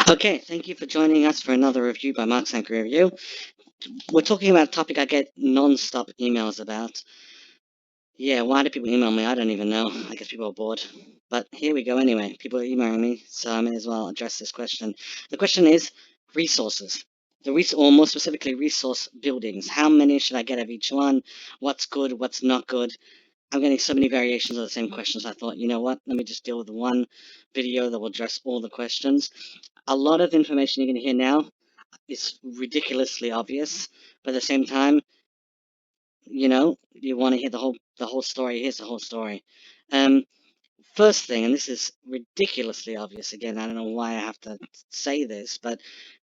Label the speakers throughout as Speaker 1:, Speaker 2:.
Speaker 1: Okay, thank you for joining us for another review by Mark's Angry Review. We're talking about a topic I get non-stop emails about. Yeah, why do people email me? I don't even know. I guess people are bored. But here we go anyway. People are emailing me, so I may as well address this question. The question is resources. Or more specifically, resource buildings. How many should I get of each one? What's good? What's not good? I'm getting so many variations of the same questions. I thought, you know what? Let me just deal with one video that will address all the questions. A lot of information you're going to hear now is ridiculously obvious, but at the same time, you want to hear the whole story. Here's the whole story. Um, First thing, and this is ridiculously obvious. Again, I don't know why I have to say this, but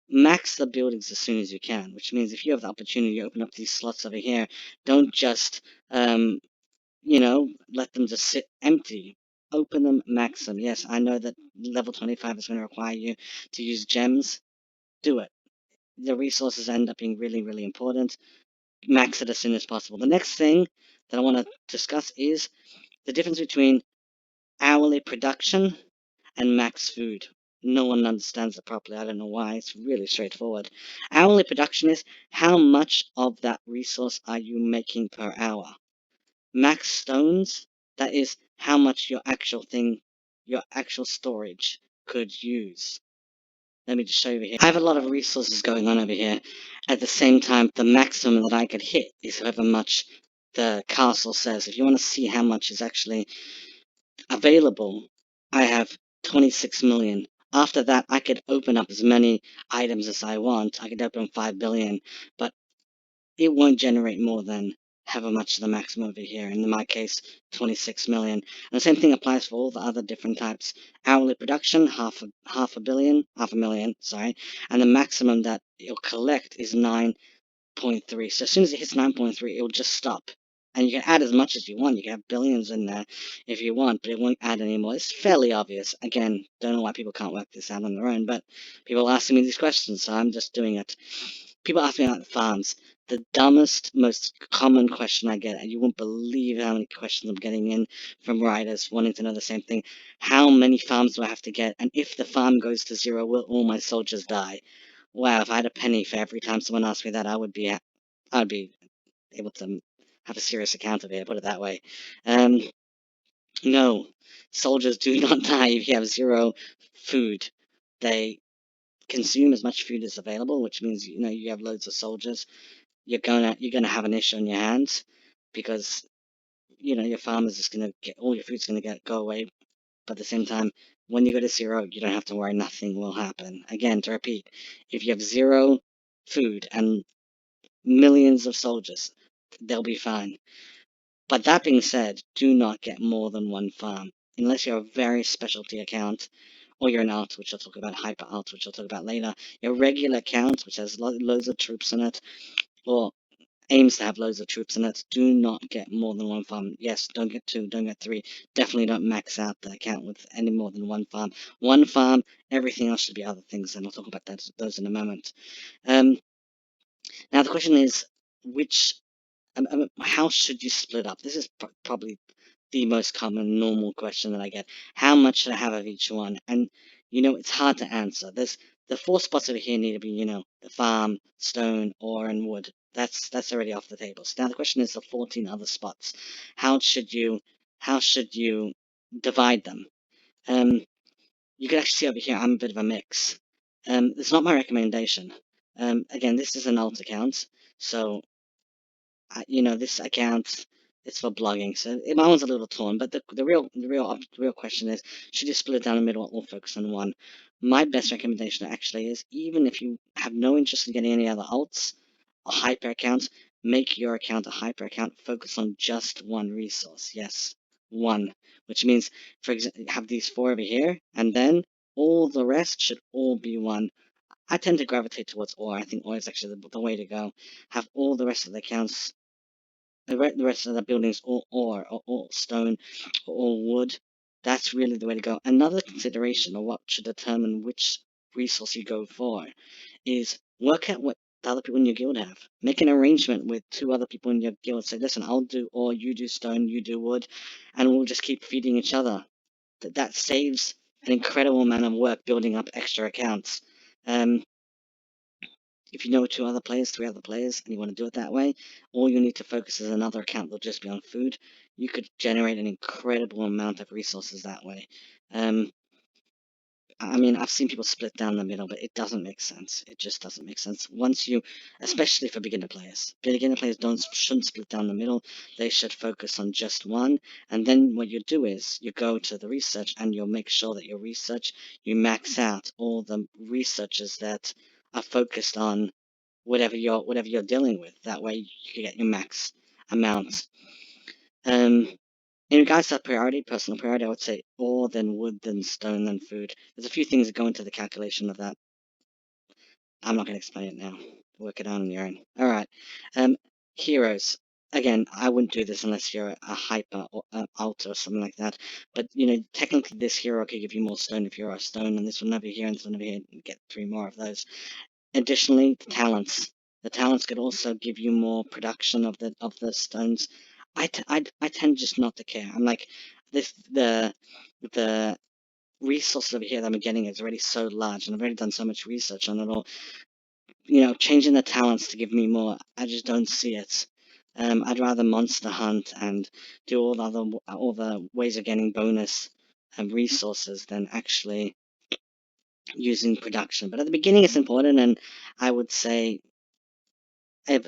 Speaker 1: max the buildings as soon as you can. Which means if you have the opportunity to open up these slots over here, don't just let them just sit empty. Open them, max them. Yes, I know that level 25 is going to require you to use gems. Do it. The resources end up being really, really important. Max it as soon as possible. The next thing that I want to discuss is the difference between hourly production and max food. No one understands it properly. I don't know why. It's really straightforward. Hourly production is how much of that resource are you making per hour. Max stones, that is how much your actual storage could use. Let me just show you here. I have a lot of resources going on over here. At the same time, the maximum that I could hit is however much the castle says. If you want to see how much is actually available, I have 26 million. After that, I could open up as many items as I want. I could open 5 billion, but it won't generate more than however much the maximum over here. In my case, 26 million. And the same thing applies for all the other different types. Hourly production, half a million, sorry. And the maximum that it'll collect is 9.3. So as soon as it hits 9.3, it'll just stop. And you can add as much as you want. You can have billions in there if you want, but it won't add anymore. It's fairly obvious. Again, don't know why people can't work this out on their own, but people are asking me these questions, so I'm just doing it. People ask me about farms. The dumbest, most common question I get, and you won't believe how many questions I'm getting in from writers wanting to know the same thing. How many farms do I have to get? And if the farm goes to zero, will all my soldiers die? Wow, if I had a penny for every time someone asked me that, I'd be able to have a serious account of it, put it that way. Um, no, soldiers do not die if you have zero food. They consume as much food as available, which means you have loads of soldiers. You're gonna have an issue on your hands because your farm is just gonna get all your food's gonna go away. But at the same time, when you go to zero, you don't have to worry. Nothing will happen. Again, to repeat, if you have zero food and millions of soldiers, they'll be fine. But that being said, do not get more than one farm unless you're a very specialty account or you're an alt, which I'll talk about, hyper alt, which I'll talk about later. Your regular account, which has loads of troops in it, or aims to have loads of troops in it, do not get more than one farm. Yes, don't get two, don't get three. Definitely don't max out the account with any more than one farm. One farm, everything else should be other things, and I'll talk about those in a moment. Um, Now the question is, which, how should you split up? This is probably the most common normal question that I get. How much should I have of each one? And it's hard to answer. There's the four spots over here need to be, the farm, stone, ore, and wood. That's already off the table. So now the question is the 14 other spots. How should you how should you divide them? Um, you can actually see over here I'm a bit of a mix. It's not my recommendation. Again, this is an alt account, so this account is for blogging, so my one's a little torn. But the real question is, should you split it down the middle or focus on one? My best recommendation actually is, even if you have no interest in getting any other alts or hyper accounts, make your account a hyper account. Focus on just one resource. Yes, one, which means, for example, have these four over here, and then all the rest should all be one. I tend to gravitate towards ore. I think ore is actually the way to go. Have all the rest of the accounts, the rest of the buildings all ore, or all stone, or all wood. That's really the way to go. Another consideration, or what should determine which resource you go for, is work out what the other people in your guild have. Make an arrangement with two other people in your guild. Say, listen, I'll do ore, you do stone, you do wood, and we'll just keep feeding each other. That saves an incredible amount of work building up extra accounts. Um, if you know 2 other players, 3 other players, and you want to do it that way, all you need to focus is another account that'll just be on food. You could generate an incredible amount of resources that way. Um, I mean, I've seen people split down the middle, but it doesn't make sense. It just doesn't make sense. Once you, especially for beginner players shouldn't split down the middle. They should focus on just one. And then what you do is you go to the research and you'll make sure that your research, you max out all the researches that are focused on whatever you're dealing with. That way you can get your max amount. Um, in regards to priority, personal priority, I would say ore, then wood, then stone, then food. There's a few things that go into the calculation of that. I'm not going to explain it now. Work it out on your own. All right. Heroes. Again, I wouldn't do this unless you're a hyper or altar or something like that. But technically, this hero could give you more stone if you're a stone, and this one over here and this one over here, and get 3 more of those. Additionally, the talents. The talents could also give you more production of the stones. I tend just not to care. I'm like this the resources over here that I'm getting is already so large, and I've already done so much research on it all. Changing the talents to give me more, I just don't see it. I'd rather monster hunt and do all the ways of getting bonus resources than actually using production. But at the beginning, it's important, and I would say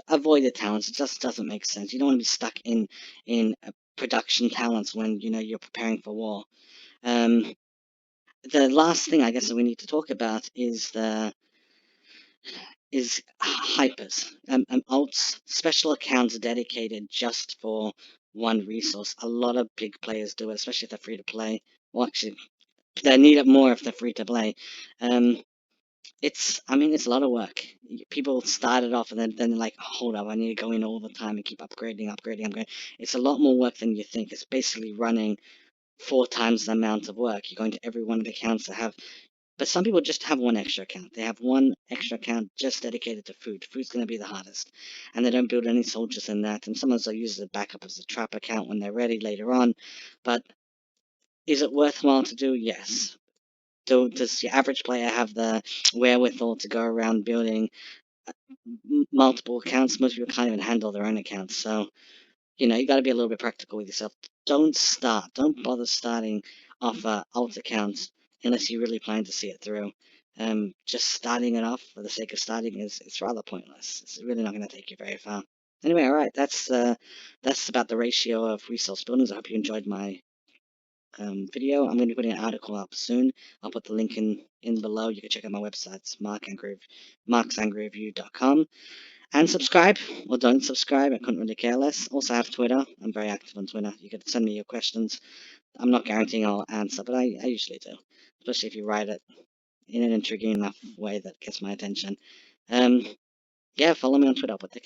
Speaker 1: avoid the talents. It just doesn't make sense. You don't want to be stuck in production talents when you're preparing for war. Um, the last thing I guess that we need to talk about is hypers, alts, special accounts dedicated just for one resource. A lot of big players do it, especially if they're free to play. Well, actually, they need it more if they're free to play. It's a lot of work. People start it off and then they're like, hold up, I need to go in all the time and keep upgrading. It's a lot more work than you think. It's basically running 4 times the amount of work. You're going to every one of the accounts that have, but some people just have one extra account. They have one extra account just dedicated to food. Food's going to be the hardest. And they don't build any soldiers in that. And sometimes they'll use it as a backup as a trap account when they're ready later on. But is it worthwhile to do? Yes. Does your average player have the wherewithal to go around building multiple accounts? Most people can't even handle their own accounts. So, you got to be a little bit practical with yourself. Don't bother starting off alt accounts unless you really plan to see it through. Just starting it off for the sake of starting it's rather pointless. It's really not going to take you very far. Anyway, all right, that's about the ratio of resource buildings. I hope you enjoyed my video. I'm going to be putting an article up soon. I'll put the link in below. You can check out my website. It's marksangryreview.com. And subscribe, or don't subscribe. I couldn't really care less. Also, I have Twitter. I'm very active on Twitter. You could send me your questions. I'm not guaranteeing I'll answer, but I usually do. Especially if you write it in an intriguing enough way that gets my attention. Yeah, follow me on Twitter. I'll put the